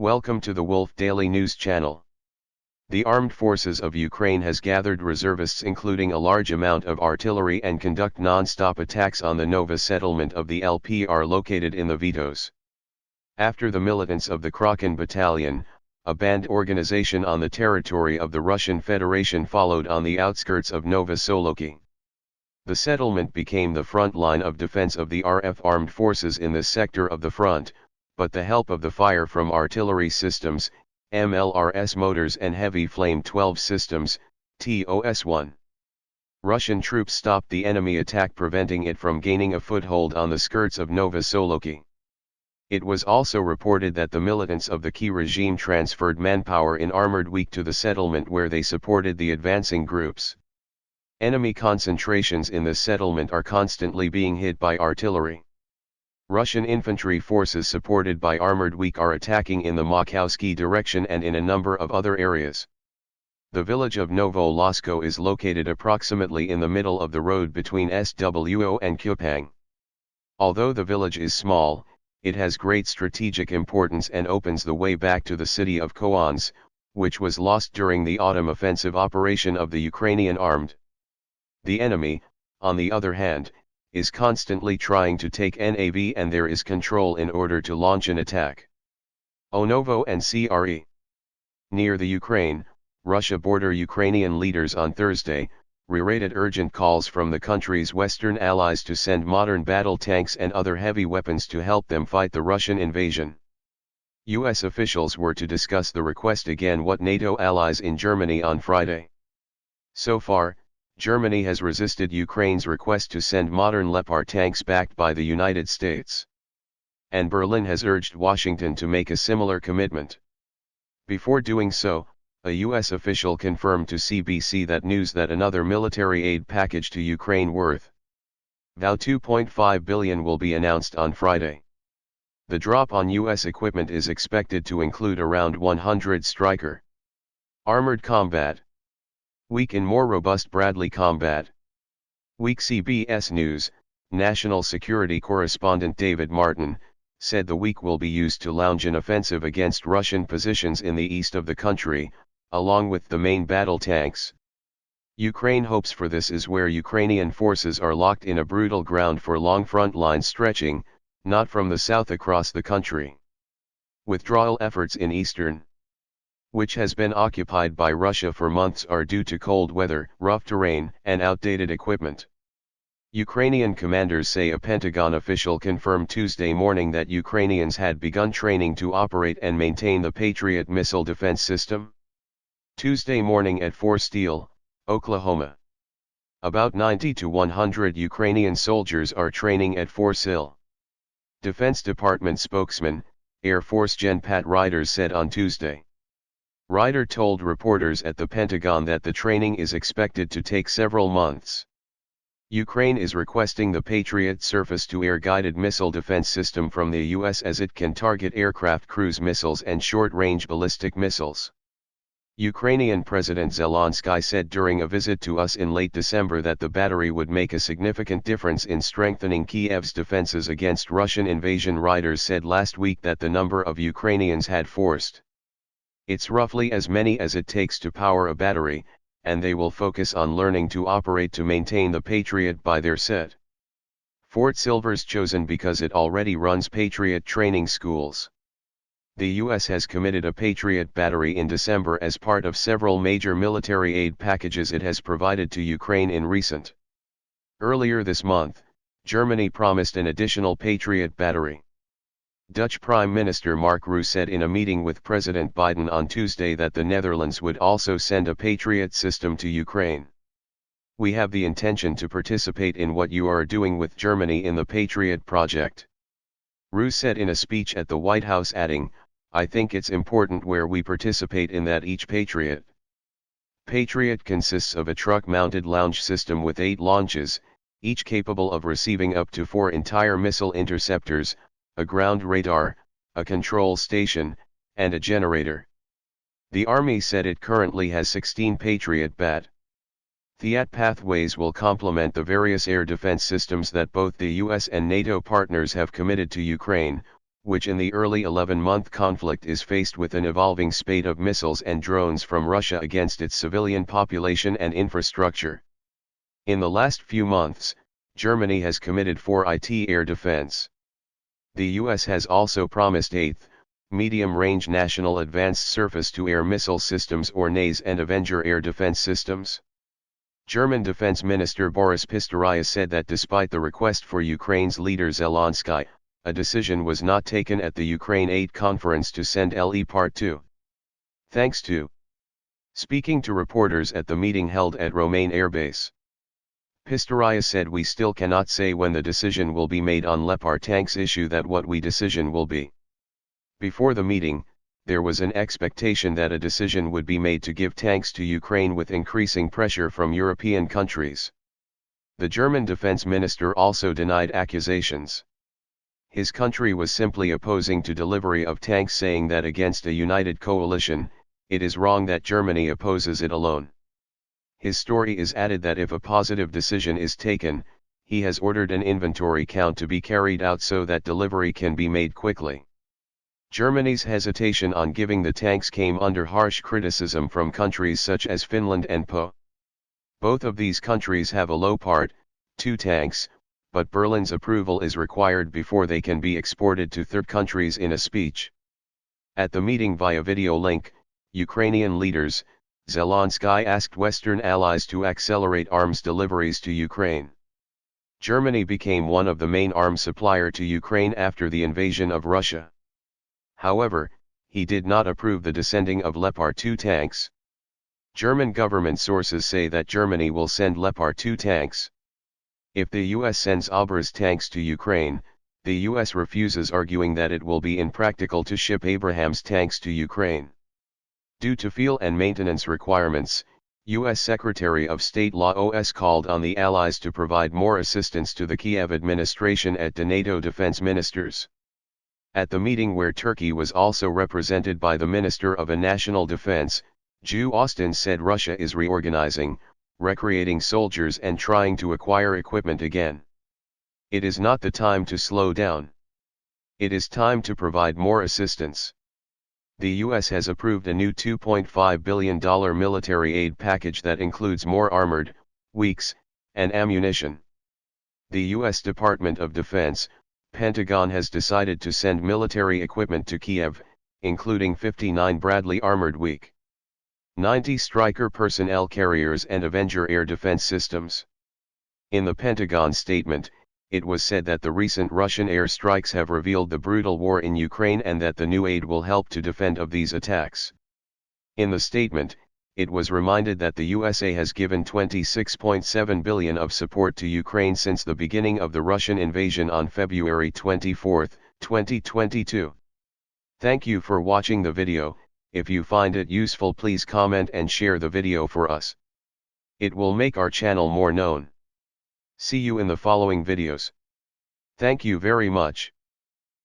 Welcome to the Wolf Daily News Channel. The Armed Forces of Ukraine has gathered reservists including a large amount of artillery and conduct non-stop attacks on the Nova settlement of the LPR located in the Vitos. After the militants of the Kraken Battalion, a banned organization on the territory of the Russian Federation, followed on the outskirts of Nova Soloki. The settlement became the front line of defense of the RF armed forces in this sector of the front, but the help of the fire from artillery systems, MLRS motors and heavy flame 12 systems, TOS-1. Russian troops stopped the enemy attack, preventing it from gaining a foothold on the skirts of Nova Soloki. It was also reported that the militants of the Key regime transferred manpower in armored week to the settlement where they supported the advancing groups. Enemy concentrations in this settlement are constantly being hit by artillery. Russian infantry forces supported by armored weak are attacking in the Makovsky direction and in a number of other areas. The village of Novo Losko is located approximately in the middle of the road between SWO and Kupang. Although the village is small, it has great strategic importance and opens the way back to the city of Koans, which was lost during the autumn offensive operation of the Ukrainian armed. The enemy, on the other hand, is constantly trying to take NAV, and there is control in order to launch an attack. Onovo and CRE. Near the Ukraine-Russia border, Ukrainian leaders on Thursday reiterated urgent calls from the country's western allies to send modern battle tanks and other heavy weapons to help them fight the Russian invasion. U.S. officials were to discuss the request again with NATO allies in Germany on Friday. So far, Germany has resisted Ukraine's request to send modern Leopard tanks backed by the United States. And Berlin has urged Washington to make a similar commitment. Before doing so, a U.S. official confirmed to CBC that news that another military aid package to Ukraine worth $2.5 billion will be announced on Friday. The drop on U.S. equipment is expected to include around 100 Stryker armored combat weak and more robust Bradley combat weak. CBS News, national security correspondent David Martin, said the week will be used to launch an offensive against Russian positions in the east of the country, along with the main battle tanks. Ukraine hopes for this is where Ukrainian forces are locked in a brutal ground for long front lines stretching, not from the south across the country. Withdrawal efforts in eastern, which has been occupied by Russia for months, are due to cold weather, rough terrain, and outdated equipment. Ukrainian commanders say a Pentagon official confirmed Tuesday morning that Ukrainians had begun training to operate and maintain the Patriot missile defense system. Tuesday morning at Fort Steele, Oklahoma. About 90 to 100 Ukrainian soldiers are training at Fort Sill. Defense Department spokesman, Air Force Gen Pat Ryder said on Tuesday. Ryder told reporters at the Pentagon that the training is expected to take several months. Ukraine is requesting the Patriot surface-to-air guided missile defense system from the U.S. as it can target aircraft cruise missiles and short-range ballistic missiles. Ukrainian President Zelensky said during a visit to us in late December that the battery would make a significant difference in strengthening Kiev's defenses against Russian invasion. Ryder said last week that the number of Ukrainians had forced. It's roughly as many as it takes to power a battery, and they will focus on learning to operate to maintain the Patriot by their set. Fort Silver's chosen because it already runs Patriot training schools. The U.S. has committed a Patriot battery in December as part of several major military aid packages it has provided to Ukraine in recent. Earlier this month, Germany promised an additional Patriot battery. Dutch Prime Minister Mark Rutte said in a meeting with President Biden on Tuesday that the Netherlands would also send a Patriot system to Ukraine. We have the intention to participate in what you are doing with Germany in the Patriot project. Rutte said in a speech at the White House, adding, I think it's important where we participate in that each Patriot. Patriot consists of a truck-mounted launch system with 8 launches, each capable of receiving up to 4 entire missile interceptors, a ground radar, a control station, and a generator. The Army said it currently has 16 Patriot BAT. THAAD pathways will complement the various air defense systems that both the U.S. and NATO partners have committed to Ukraine, which in the early 11-month conflict is faced with an evolving spate of missiles and drones from Russia against its civilian population and infrastructure. In the last few months, Germany has committed for IT air defense. The US has also promised 8th, medium-range National Advanced Surface-to-Air Missile Systems or NAS and Avenger air defense systems. German Defense Minister Boris Pistorius said that despite the request for Ukraine's leader Zelensky, a decision was not taken at the Ukraine Aid Conference to send LE Part 2. Thanks to. Speaking to reporters at the meeting held at Romain Air Base, Pistorius said we still cannot say when the decision will be made on Leopard tanks issue that what we decision will be. Before the meeting, there was an expectation that a decision would be made to give tanks to Ukraine with increasing pressure from European countries. The German defense minister also denied accusations. His country was simply opposing to delivery of tanks, saying that against a united coalition, it is wrong that Germany opposes it alone. His story is added that if a positive decision is taken, he has ordered an inventory count to be carried out so that delivery can be made quickly. Germany's hesitation on giving the tanks came under harsh criticism from countries such as Finland and Po. Both of these countries have a Leopard 2 tanks, but Berlin's approval is required before they can be exported to third countries. In a speech at the meeting via video link, Ukrainian leaders, Zelensky asked Western allies to accelerate arms deliveries to Ukraine. Germany became one of the main arms supplier to Ukraine after the invasion of Russia. However, he did not approve the descending of Leopard 2 tanks. German government sources say that Germany will send Leopard 2 tanks. If the US sends Abrams tanks to Ukraine, the US refuses, arguing that it will be impractical to ship Abrams tanks to Ukraine. Due to fuel and maintenance requirements, US Secretary of State Laos called on the Allies to provide more assistance to the Kiev administration at the NATO defense ministers. At the meeting, where Turkey was also represented by the Minister of National Defense, Joe Austin said Russia is reorganizing, recreating soldiers and trying to acquire equipment again. It is not the time to slow down. It is time to provide more assistance. The US has approved a new $2.5 billion military aid package that includes more armored weeks and ammunition. The US Department of Defense, Pentagon, has decided to send military equipment to Kiev, including 59 Bradley armored weak, 90 Stryker personnel carriers and Avenger air defense systems. In the Pentagon statement, it was said that the recent Russian air strikes have revealed the brutal war in Ukraine and that the new aid will help to defend of these attacks. In the statement, it was reminded that the USA has given $26.7 billion of support to Ukraine since the beginning of the Russian invasion on February 24, 2022. Thank you for watching the video. If you find it useful, please comment and share the video for us. It will make our channel more known. See you in the following videos. Thank you very much.